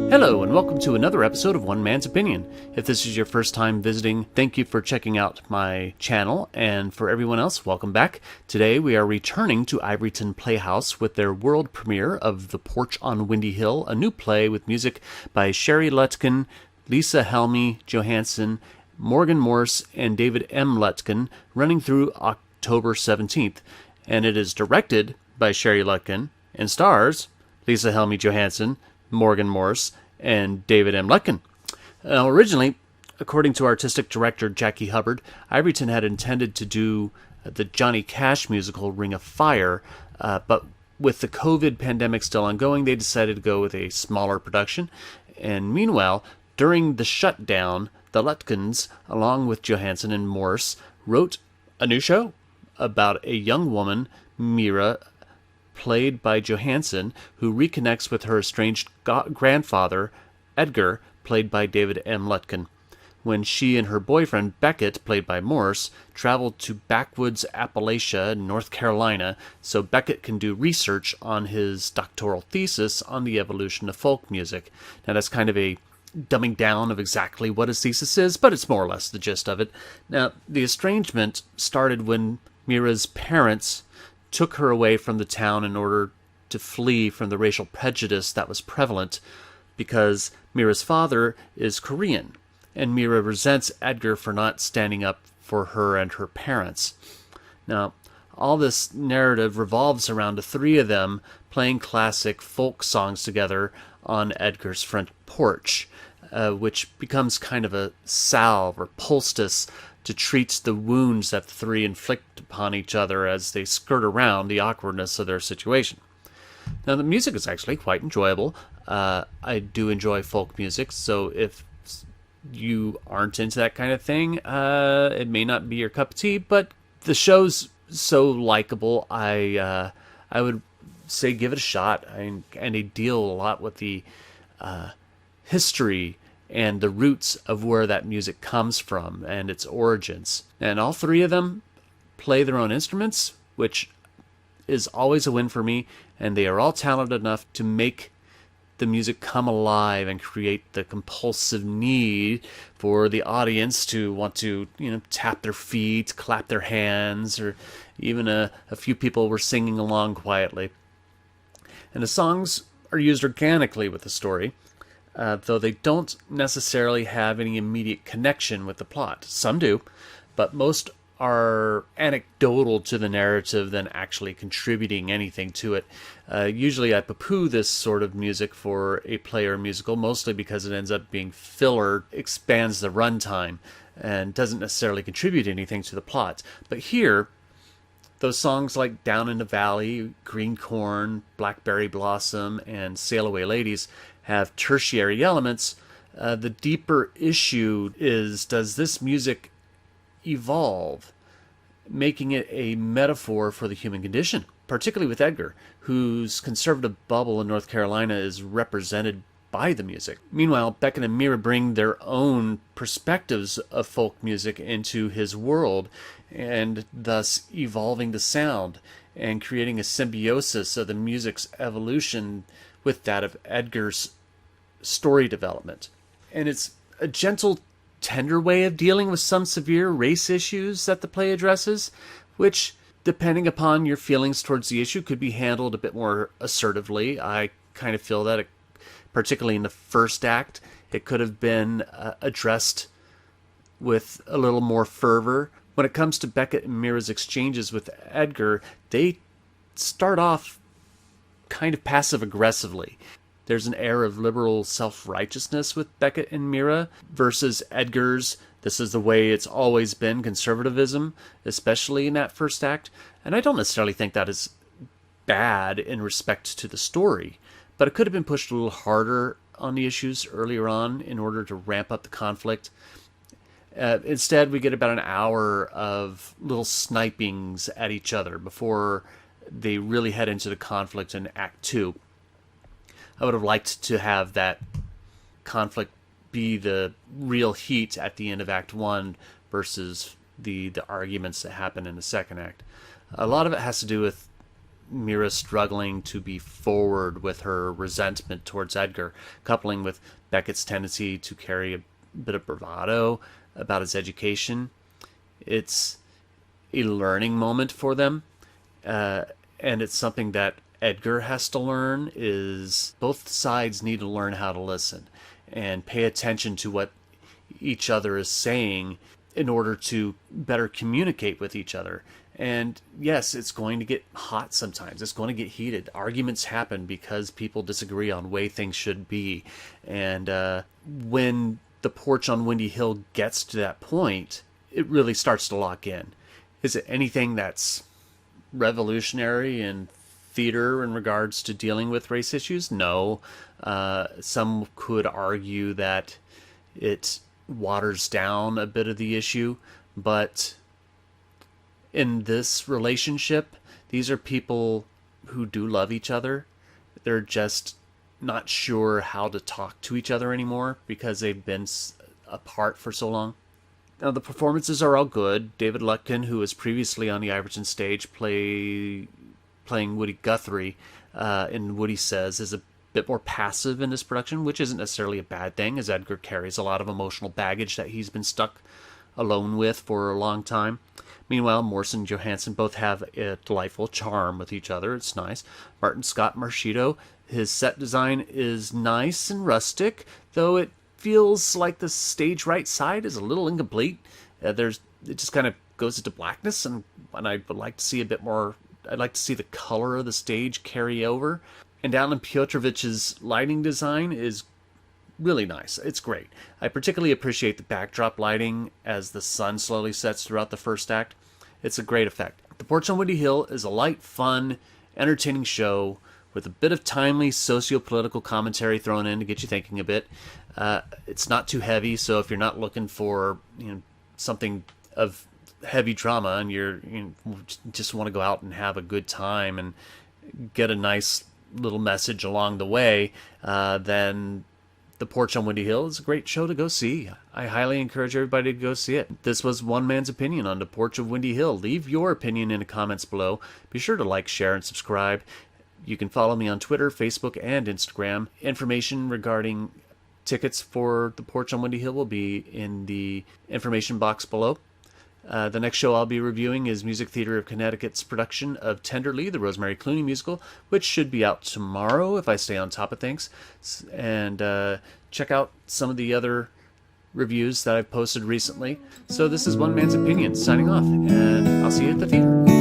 Hello, and welcome to another episode of One Man's Opinion. If this is your first time visiting, thank you for checking out my channel, and for everyone else, welcome back. Today we are returning to Ivoryton Playhouse with their world premiere of The Porch on Windy Hill, a new play with music by Sherry Lutken, Lisa Helmi, Johanson, Morgan Morse, and David M. Lutkin, running through October 17th. And it is directed by Sherry Lutken and stars Lisa Helmi, Johanson, Morgan Morse, and David M. Lutkin. Originally, according to artistic director Jackie Hubbard, Ivoryton had intended to do the Johnny Cash musical Ring of Fire, but with the COVID pandemic still ongoing, they decided to go with a smaller production. And meanwhile, during the shutdown, the Lutkins, along with Johanson and Morse, wrote a new show about a young woman, Mira, played by Johanson, who reconnects with her estranged grandfather, Edgar, played by David M. Lutkin, when she and her boyfriend, Beckett, played by Morse, traveled to backwoods Appalachia, North Carolina, so Beckett can do research on his doctoral thesis on the evolution of folk music. Now, that's kind of a dumbing down of exactly what his thesis is, but it's more or less the gist of it. Now, the estrangement started when Mira's parents took her away from the town in order to flee from the racial prejudice that was prevalent, because Mira's father is Korean, and Mira resents Edgar for not standing up for her and her parents. Now, all this narrative revolves around the three of them playing classic folk songs together on Edgar's front porch, which becomes kind of a salve or poultice to treat the wounds that the three inflict upon each other as they skirt around the awkwardness of their situation. Now, the music is actually quite enjoyable. I do enjoy folk music, so if you aren't into that kind of thing, it may not be your cup of tea, but the show's so likable, I would say give it a shot. And they deal a lot with the history and the roots of where that music comes from and its origins. And all three of them play their own instruments, which is always a win for me, and they are all talented enough to make the music come alive and create the compulsive need for the audience to want to, tap their feet, clap their hands, or even a few people were singing along quietly. And the songs are used organically with the story, though they don't necessarily have any immediate connection with the plot. Some do, but most are anecdotal to the narrative than actually contributing anything to it. Usually I poo-poo this sort of music for a play or musical, mostly because it ends up being filler, expands the runtime, and doesn't necessarily contribute anything to the plot. But here, those songs like Down in the Valley, Green Corn, Blackberry Blossom, and Sail Away Ladies have tertiary elements. The deeper issue is, does this music evolve, making it a metaphor for the human condition, particularly with Edgar, whose conservative bubble in North Carolina is represented by the music. Meanwhile, Beckett and Mira bring their own perspectives of folk music into his world, and thus evolving the sound and creating a symbiosis of the music's evolution with that of Edgar's story development. And it's a gentle, tender way of dealing with some severe race issues that the play addresses, which, depending upon your feelings towards the issue, could be handled a bit more assertively. I kind of feel that, particularly in the first act, it could have been addressed with a little more fervor. When it comes to Beckett and Mira's exchanges with Edgar, they start off kind of passive-aggressively. There's an air of liberal self-righteousness with Beckett and Mira versus Edgar's "this is the way it's always been" conservatism, especially in that first act. And I don't necessarily think that is bad in respect to the story, but it could have been pushed a little harder on the issues earlier on in order to ramp up the conflict. Instead, we get about an hour of little snipings at each other before they really head into the conflict in Act 2. I would have liked to have that conflict be the real heat at the end of Act 1 versus the arguments that happen in the second act. A lot of it has to do with Mira struggling to be forward with her resentment towards Edgar, coupling with Beckett's tendency to carry a bit of bravado about his education. It's a learning moment for them, and it's something that Edgar has to learn. Is both sides need to learn how to listen and pay attention to what each other is saying in order to better communicate with each other. And yes, it's going to get hot sometimes. It's going to get heated. Arguments happen because people disagree on way things should be. And when the Porch on Windy Hill gets to that point, it really starts to lock in. Is it anything that's revolutionary in theater in regards to dealing with race issues? No. Some could argue that it waters down a bit of the issue, but in this relationship, these are people who do love each other. They're just not sure how to talk to each other anymore because they've been apart for so long. Now, the performances are all good. David Lutkin, who was previously on the Ivoryton stage playing Woody Guthrie in Woody Says, is a bit more passive in this production, which isn't necessarily a bad thing, as Edgar carries a lot of emotional baggage that he's been stuck alone with for a long time. Meanwhile, Morse and Johanson both have a delightful charm with each other. It's nice. Martin Scott Marchitto, his set design is nice and rustic, though it feels like the stage right side is a little incomplete. It just kind of goes into blackness, and I would like to see a bit more. I'd like to see the color of the stage carry over. And Alan Piotrowicz's lighting design is really nice. It's great. I particularly appreciate the backdrop lighting as the sun slowly sets throughout the first act. It's a great effect. The Porch on Windy Hill is a light, fun, entertaining show with a bit of timely socio-political commentary thrown in to get you thinking a bit. It's not too heavy, so if you're not looking for something of heavy drama and you just want to go out and have a good time and get a nice little message along the way, then The Porch on Windy Hill is a great show to go see. I highly encourage everybody to go see it. This was one man's opinion on The Porch of Windy Hill. Leave your opinion in the comments below. Be sure to like, share, and subscribe. You can follow me on Twitter, Facebook, and Instagram. Information regarding tickets for The Porch on Windy Hill will be in the information box below. The next show I'll be reviewing is Music Theater of Connecticut's production of Tenderly, the Rosemary Clooney musical, which should be out tomorrow if I stay on top of things. And check out some of the other reviews that I've posted recently. So this is One Man's Opinion, signing off, and I'll see you at the theater.